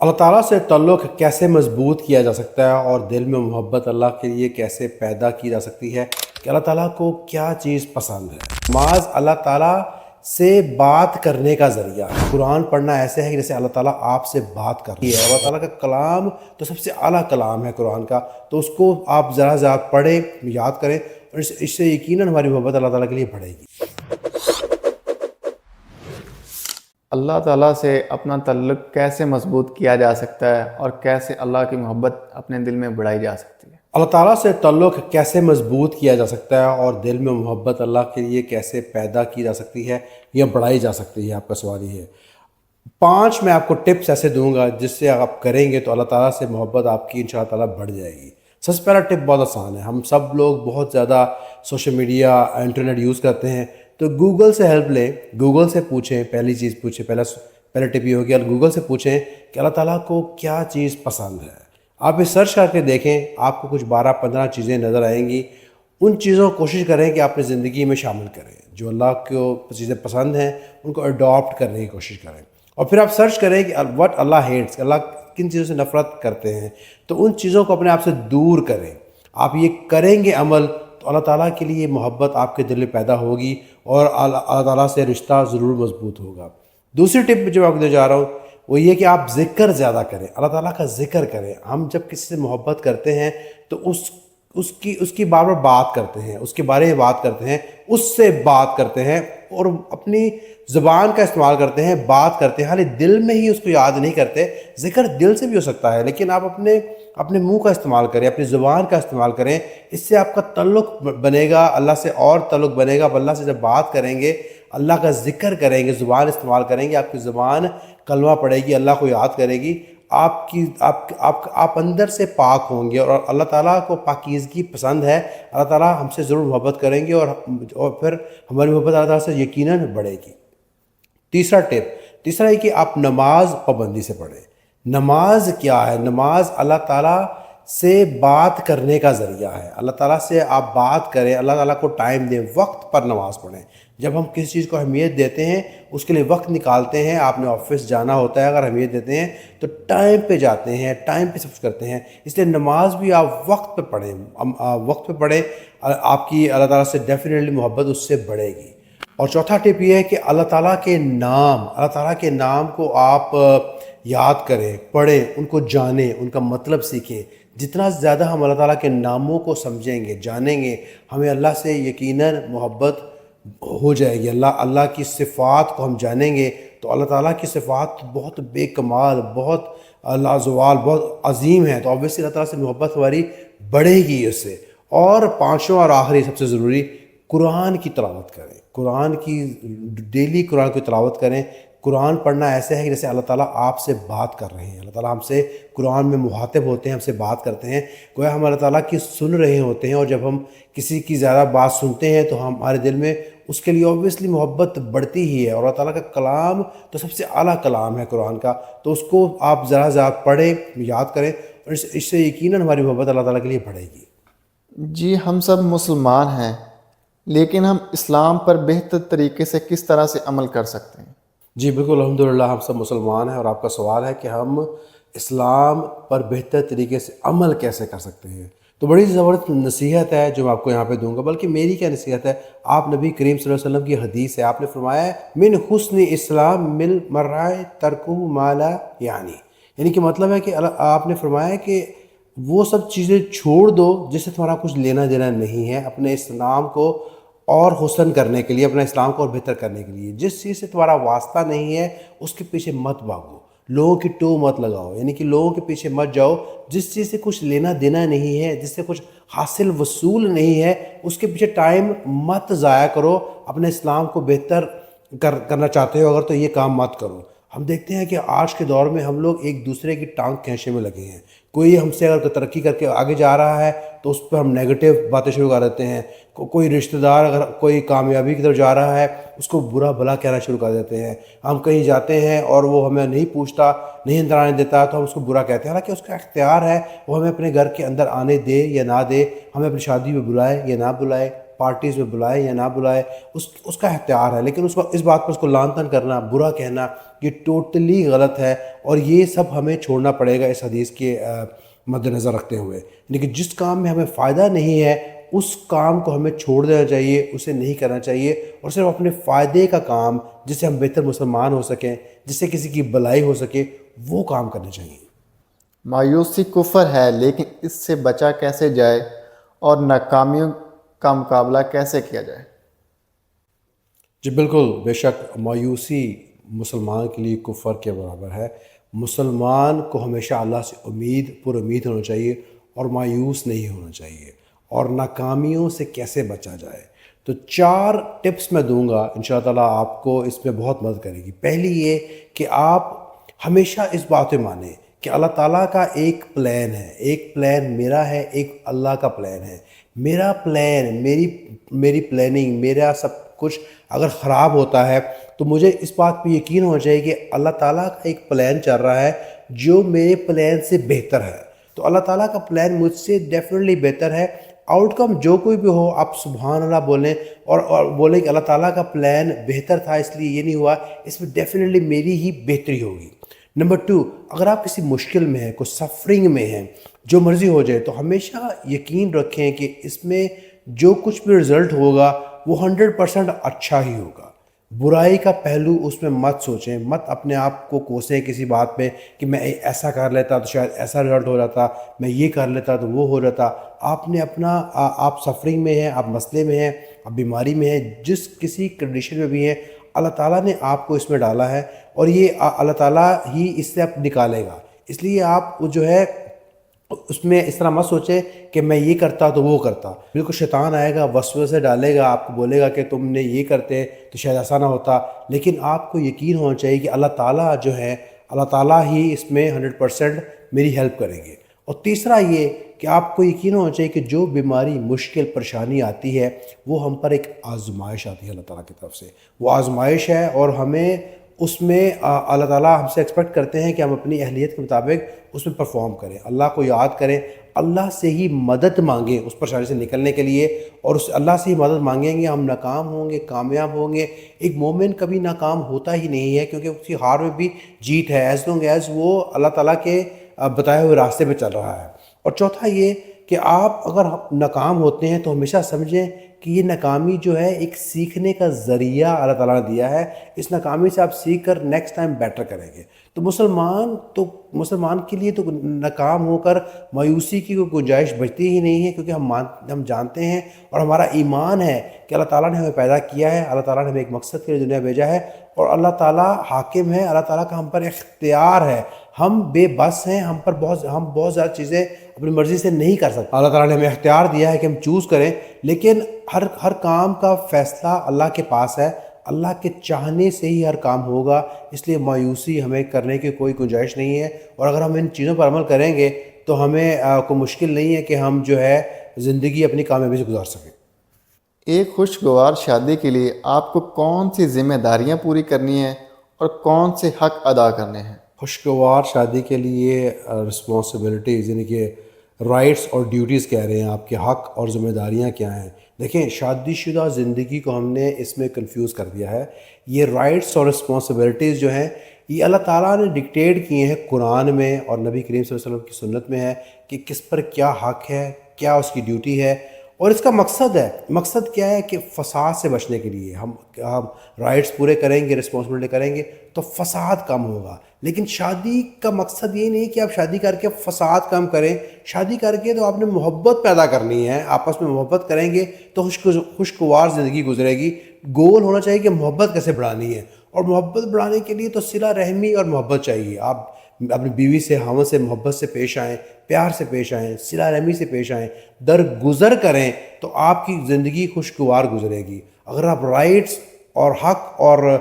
اللہ تعالیٰ سے تعلق کیسے مضبوط کیا جا سکتا ہے اور دل میں محبت اللہ کے لیے کیسے پیدا کی جا سکتی ہے کہ اللہ تعالیٰ کو کیا چیز پسند ہے؟ نماز اللہ تعالیٰ سے بات کرنے کا ذریعہ ہے۔ قرآن پڑھنا ایسے ہے کہ جیسے اللہ تعالیٰ آپ سے بات کر رہی ہے۔ اللہ تعالیٰ کا کلام تو سب سے اعلیٰ کلام ہے قرآن کا، تو اس کو آپ ذرا زیادہ پڑھیں، یاد کریں، اور اس سے یقیناً ہماری محبت اللہ تعالیٰ کے لیے بڑھے گی۔ اللہ تعالیٰ سے اپنا تعلق کیسے مضبوط کیا جا سکتا ہے اور کیسے اللہ کی محبت اپنے دل میں بڑھائی جا سکتی ہے؟ اللہ تعالیٰ سے تعلق کیسے مضبوط کیا جا سکتا ہے اور دل میں محبت اللہ کے لیے کیسے پیدا کی جا سکتی ہے یا بڑھائی جا سکتی ہے، آپ کا سوال یہ ہے۔ 5 میں آپ کو ٹپس ایسے دوں گا جس سے آپ کریں گے تو اللہ تعالیٰ سے محبت آپ کی انشاءاللہ تعالیٰ بڑھ جائے گی۔ سب سے پہلا ٹپ بہت آسان ہے۔ ہم سب لوگ بہت زیادہ سوشل میڈیا، انٹرنیٹ یوز کرتے ہیں، تو گوگل سے ہیلپ لیں، گوگل سے پوچھیں، پہلی چیز پوچھیں، پہلا ٹپ یہ ہوگی گوگل سے پوچھیں کہ اللہ تعالیٰ کو کیا چیز پسند ہے۔ آپ یہ سرچ کر کے دیکھیں، آپ کو کچھ 12-15 چیزیں نظر آئیں گی۔ ان چیزوں کو کوشش کریں کہ آپ اپنی زندگی میں شامل کریں۔ جو اللہ کو چیزیں پسند ہیں ان کو اڈاپٹ کرنے کی کوشش کریں، اور پھر آپ سرچ کریں کہ وٹ اللہ ہیٹس، اللہ کن چیزوں سے نفرت کرتے ہیں، تو ان چیزوں کو اپنے آپ سے دور کریں۔ آپ یہ کریں گے عمل تو اللہ تعالیٰ کے لیے محبت آپ کے دل میں پیدا ہوگی اور اللہ تعالیٰ سے رشتہ ضرور مضبوط ہوگا۔ دوسری ٹپ جو میں آپ کو دے جا رہا ہوں وہ یہ کہ آپ ذکر زیادہ کریں، اللہ تعالیٰ کا ذکر کریں۔ ہم جب کسی سے محبت کرتے ہیں تو اس کی بار بار بات کرتے ہیں، اس کے بارے میں بات کرتے ہیں، اس سے بات کرتے ہیں اور اپنی زبان کا استعمال کرتے ہیں، بات کرتے ہیں، حالی دل میں ہی اس کو یاد نہیں کرتے۔ ذکر دل سے بھی ہو سکتا ہے، لیکن آپ اپنے منہ کا استعمال کریں، اپنی زبان کا استعمال کریں۔ اس سے آپ کا تعلق بنے گا اللہ سے، اور تعلق بنے گا۔ اب اللہ سے جب بات کریں گے، اللہ کا ذکر کریں گے، زبان استعمال کریں گے، آپ کی زبان کلمہ پڑھے گی، اللہ کو یاد کرے گی، آپ اندر سے پاک ہوں گے، اور اللہ تعالیٰ کو پاکیزگی پسند ہے۔ اللہ تعالیٰ ہم سے ضرور محبت کریں گے، اور پھر ہماری محبت اللہ تعالیٰ سے یقیناً بڑھے گی۔ تیسرا یہ کہ آپ نماز پابندی سے پڑھیں۔ نماز کیا ہے؟ نماز اللہ تعالیٰ سے بات کرنے کا ذریعہ ہے۔ اللہ تعالیٰ سے آپ بات کریں، اللہ تعالیٰ کو ٹائم دیں، وقت پر نماز پڑھیں۔ جب ہم کسی چیز کو اہمیت دیتے ہیں، اس کے لیے وقت نکالتے ہیں، آپ نے آفس جانا ہوتا ہے، اگر اہمیت دیتے ہیں تو ٹائم پہ جاتے ہیں، ٹائم پہ سب کچھ کرتے ہیں۔ اس لیے نماز بھی آپ وقت پہ پڑھیں، وقت پہ پڑھیں، آپ کی اللہ تعالیٰ سے ڈیفینیٹلی محبت اس سے بڑھے گی۔ اور چوتھا ٹپ یہ ہے کہ اللہ تعالیٰ کے نام کو آپ یاد کریں، پڑھیں، ان کو جانیں، ان کا مطلب سیکھیں۔ جتنا زیادہ ہم اللہ تعالیٰ کے ناموں کو سمجھیں گے، جانیں گے، ہمیں اللہ سے یقیناً محبت ہو جائے گی۔ اللہ کی صفات کو ہم جانیں گے تو اللہ تعالیٰ کی صفات بہت بے کمال، بہت لازوال، بہت عظیم ہے، تو obviously اللہ تعالیٰ سے محبت ہماری بڑھے گی اس سے۔ اور پانچواں اور آخری سب سے ضروری، قرآن کی تلاوت کریں، ڈیلی قرآن کی تلاوت کریں۔ قرآن پڑھنا ایسے ہے کہ جیسے اللہ تعالیٰ آپ سے بات کر رہے ہیں، اللہ تعالیٰ ہم سے قرآن میں مخاطب ہوتے ہیں، ہم سے بات کرتے ہیں، گویا ہم اللہ تعالیٰ کی سن رہے ہوتے ہیں۔ اور جب ہم کسی کی زیادہ بات سنتے ہیں تو ہمارے دل میں اس کے لیے obviously محبت بڑھتی ہی ہے، اور اللہ تعالیٰ کا کلام تو سب سے اعلیٰ کلام ہے قرآن کا، تو اس کو آپ ذرا زیادہ پڑھیں، یاد کریں، اور اس سے یقیناً ہماری محبت اللہ تعالیٰ کے لیے بڑھے گی۔ جی، ہم سب مسلمان ہیں، لیکن ہم اسلام پر بہتر طریقے سے کس طرح سے عمل کر سکتے ہیں؟ جی بالکل، الحمدللہ ہم سب مسلمان ہیں، اور آپ کا سوال ہے کہ ہم اسلام پر بہتر طریقے سے عمل کیسے کر سکتے ہیں۔ تو بڑی زبردست نصیحت ہے جو میں آپ کو یہاں پہ دوں گا، بلکہ میری کیا نصیحت ہے، آپ نبی کریم صلی اللہ علیہ وسلم کی حدیث ہے، آپ نے فرمایا ہے من حسن اسلام مل مرائے ترکو مالا، یعنی کہ مطلب ہے کہ آپ نے فرمایا ہے کہ وہ سب چیزیں چھوڑ دو جس سے تمہارا کچھ لینا دینا نہیں ہے، اپنے اسلام کو اور حسن کرنے کے لیے، اپنے اسلام کو اور بہتر کرنے کے لیے۔ جس چیز سے تمہارا واسطہ نہیں ہے اس کے پیچھے مت بھاگو، لوگوں کی ٹو مت لگاؤ، یعنی کہ لوگوں کے پیچھے مت جاؤ۔ جس چیز سے کچھ لینا دینا نہیں ہے، جس سے کچھ حاصل وصول نہیں ہے، اس کے پیچھے ٹائم مت ضائع کرو۔ اپنے اسلام کو بہتر کرنا چاہتے ہو اگر تو یہ کام مت کرو۔ ہم دیکھتے ہیں کہ آج کے دور میں ہم لوگ ایک دوسرے کی ٹانگ کھینچنے میں لگے ہیں۔ کوئی ہم سے اگر ترقی کر کے آگے جا رہا ہے تو اس پہ ہم نیگیٹو باتیں شروع کر دیتے ہیں۔ کوئی رشتہ دار اگر کوئی کامیابی کی طرف جا رہا ہے اس کو برا بھلا کہنا شروع کر دیتے ہیں۔ ہم کہیں جاتے ہیں اور وہ ہمیں نہیں پوچھتا، نہیں اندر آنے دیتا تو ہم اس کو برا کہتے ہیں، حالانکہ اس کا اختیار ہے وہ ہمیں اپنے گھر کے اندر آنے دے یا نہ دے، ہمیں اپنی شادی میں بلائے یا نہ بلائے۔ پارٹیز میں بلائے یا نہ بلائے اس کا اختیار ہے، لیکن اس بات پر اس کو لعن طعن کرنا، برا کہنا، یہ ٹوٹلی غلط ہے، اور یہ سب ہمیں چھوڑنا پڑے گا اس حدیث کے مد نظر رکھتے ہوئے۔ لیکن جس کام میں ہمیں فائدہ نہیں ہے اس کام کو ہمیں چھوڑ دینا چاہیے، اسے نہیں کرنا چاہیے، اور صرف اپنے فائدے کا کام، جس سے ہم بہتر مسلمان ہو سکیں، جس سے کسی کی بھلائی ہو سکے، وہ کام کرنے چاہیے۔ مایوسی کفر ہے، لیکن اس سے بچا کیسے جائے اور ناکامیوں کا مقابلہ کیسے کیا جائے؟ جی بالکل، بے شک مایوسی مسلمان کے لیے کفر کے برابر ہے۔ مسلمان کو ہمیشہ اللہ سے پر امید ہونا چاہیے اور مایوس نہیں ہونا چاہیے۔ اور ناکامیوں سے کیسے بچا جائے، تو 4 ٹپس میں دوں گا، انشاءاللہ تعالیٰ آپ کو اس میں بہت مدد کرے گی۔ پہلی یہ کہ آپ ہمیشہ اس بات میں مانیں کہ اللہ تعالیٰ کا ایک پلان ہے، ایک پلان میرا ہے، ایک اللہ کا پلان ہے۔ میرا پلان، میری پلاننگ، میرا سب کچھ اگر خراب ہوتا ہے تو مجھے اس بات پہ یقین ہونا چاہیے کہ اللہ تعالیٰ کا ایک پلان چل رہا ہے جو میرے پلان سے بہتر ہے۔ تو اللہ تعالیٰ کا پلان مجھ سے ڈیفینیٹلی بہتر ہے۔ آؤٹ کم جو کوئی بھی ہو، آپ سبحان اللہ بولیں اور بولیں کہ اللہ تعالیٰ کا پلان بہتر تھا اس لیے یہ نہیں ہوا، اس میں ڈیفینیٹلی میری ہی بہتری ہوگی۔ نمبر 2، اگر آپ کسی مشکل میں ہیں، کوئی سفرنگ میں ہیں، جو مرضی ہو جائے، تو ہمیشہ یقین رکھیں کہ اس میں جو کچھ بھی رزلٹ ہوگا وہ 100% اچھا ہی ہوگا۔ برائی کا پہلو اس میں مت سوچیں، مت اپنے آپ کو کوسیں کسی بات پہ کہ میں ایسا کر لیتا تو شاید ایسا رزلٹ ہو جاتا، میں یہ کر لیتا تو وہ ہو جاتا۔ آپ نے آپ سفرنگ میں ہیں، آپ مسئلے میں ہیں، آپ بیماری میں ہیں، جس کسی کنڈیشن میں بھی ہیں، اللہ تعالیٰ نے آپ کو اس میں ڈالا ہے، اور یہ اللہ تعالیٰ ہی اس سے آپ نکالے گا۔ اس لیے آپ جو ہے اس میں اس طرح مت سوچیں کہ میں یہ کرتا تو وہ کرتا۔ بالکل شیطان آئے گا، وسوسے ڈالے گا، آپ کو بولے گا کہ تم نے یہ کرتے تو شاید ایسا نہ ہوتا، لیکن آپ کو یقین ہونا چاہیے کہ اللہ تعالیٰ جو ہے، اللہ تعالیٰ ہی اس میں 100% میری ہیلپ کریں گے۔ اور تیسرا یہ کہ آپ کو یقین ہونا چاہیے کہ جو بیماری، مشکل، پریشانی آتی ہے وہ ہم پر ایک آزمائش آتی ہے اللہ تعالیٰ کی طرف سے، وہ آزمائش ہے، اور ہمیں اس میں اللہ تعالیٰ ہم سے ایکسپیکٹ کرتے ہیں کہ ہم اپنی اہلیت کے مطابق اس میں پرفارم کریں، اللہ کو یاد کریں، اللہ سے ہی مدد مانگیں اس پریشانی سے نکلنے کے لیے، اور اس اللہ سے ہی مدد مانگیں گے، ہم ناکام ہوں گے، کامیاب ہوں گے۔ ایک مومن کبھی ناکام ہوتا ہی نہیں ہے، کیونکہ اس کی ہار میں بھی جیت ہے، ایز لانگ ایز وہ اللہ تعالیٰ کے بتائے ہوئے راستے پہ چل رہا ہے۔ اور چوتھا یہ کہ آپ اگر ناکام ہوتے ہیں تو ہمیشہ سمجھیں کہ یہ ناکامی جو ہے ایک سیکھنے کا ذریعہ اللہ تعالیٰ نے دیا ہے، اس ناکامی سے آپ سیکھ کر نیکسٹ ٹائم بیٹر کریں گے۔ تو مسلمان کے لیے تو ناکام ہو کر مایوسی کی کوئی گنجائش بچتی ہی نہیں ہے، کیونکہ ہم جانتے ہیں اور ہمارا ایمان ہے کہ اللہ تعالیٰ نے ہمیں پیدا کیا ہے، اللہ تعالیٰ نے ہمیں ایک مقصد کے لیے دنیا بھیجا ہے، اور اللہ تعالیٰ حاکم ہے، اللہ تعالیٰ کا ہم پر اختیار ہے، ہم بے بس ہیں، ہم بہت زیادہ چیزیں اپنی مرضی سے نہیں کر سکتے۔ اللہ تعالیٰ نے ہمیں اختیار دیا ہے کہ ہم چوز کریں، لیکن ہر کام کا فیصلہ اللہ کے پاس ہے، اللہ کے چاہنے سے ہی ہر کام ہوگا، اس لیے مایوسی ہمیں کرنے کی کوئی گنجائش نہیں ہے۔ اور اگر ہم ان چیزوں پر عمل کریں گے تو ہمیں کوئی مشکل نہیں ہے کہ ہم جو ہے زندگی اپنی کامیابی سے گزار سکیں۔ ایک خوشگوار شادی کے لیے آپ کو کون سی ذمہ داریاں پوری کرنی ہیں اور کون سے حق ادا کرنے ہیں؟ خوشگوار شادی کے لیے رسپانسبلٹیز یعنی کہ رائٹس اور ڈیوٹیز کہہ رہے ہیں، آپ کے حق اور ذمہ داریاں کیا ہیں۔ دیکھیں، شادی شدہ زندگی کو ہم نے اس میں کنفیوز کر دیا ہے۔ یہ رائٹس اور رسپانسبلٹیز جو ہیں یہ اللہ تعالیٰ نے ڈکٹیٹ کیے ہیں قرآن میں، اور نبی کریم صلی اللہ علیہ وسلم کی سنت میں ہے کہ کس پر کیا حق ہے، کیا اس کی ڈیوٹی ہے، اور اس کا مقصد کیا ہے کہ فساد سے بچنے کے لیے ہم رائٹس پورے کریں گے، رسپانسبلٹی کریں گے تو فساد کم ہوگا۔ لیکن شادی کا مقصد یہ نہیں کہ آپ شادی کر کے فساد کم کریں، شادی کر کے تو آپ نے محبت پیدا کرنی ہے، آپس میں محبت کریں گے تو خوشگوار زندگی گزرے گی۔ گول ہونا چاہیے کہ محبت کیسے بڑھانی ہے، اور محبت بڑھانے کے لیے تو صلہ رحمی اور محبت چاہیے۔ آپ اپنی بیوی سے، ہم سے محبت سے پیش آئیں، پیار سے پیش آئیں، صلہ رحمی سے پیش آئیں، درگزر کریں تو آپ کی زندگی خوشگوار گزرے گی۔ اگر آپ رائٹس اور حق اور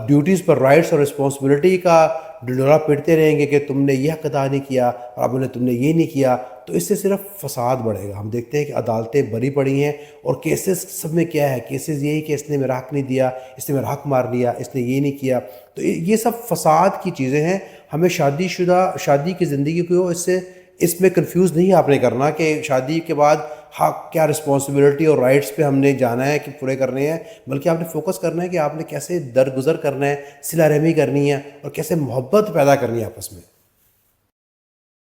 ڈیوٹیز پر رائٹس اور رسپانسبلٹی کا ڈنڈورا پیٹتے رہیں گے کہ تم نے یہ حق ادا نہیں کیا اور آپ بولے تم نے یہ نہیں کیا، تو اس سے صرف فساد بڑھے گا۔ ہم دیکھتے ہیں کہ عدالتیں بری پڑی ہیں، اور کیسز سب میں کیا ہے، کیسز یہی کہ اس نے میرا حق نہیں دیا، اس نے میرا حق مار لیا، اس نے یہ نہیں کیا، تو یہ سب فساد کی چیزیں ہیں۔ ہمیں شادی کی زندگی کو اس میں کنفیوز نہیں آپ نے کرنا کہ شادی کے بعد حق، کیا رسپانسبلٹی اور رائٹس پہ ہم نے جانا ہے کہ پورے کرنے ہیں، بلکہ آپ نے فوکس کرنا ہے کہ آپ نے کیسے درگزر کرنا ہے، صلہ رحمی کرنی ہے اور کیسے محبت پیدا کرنی ہے آپس میں.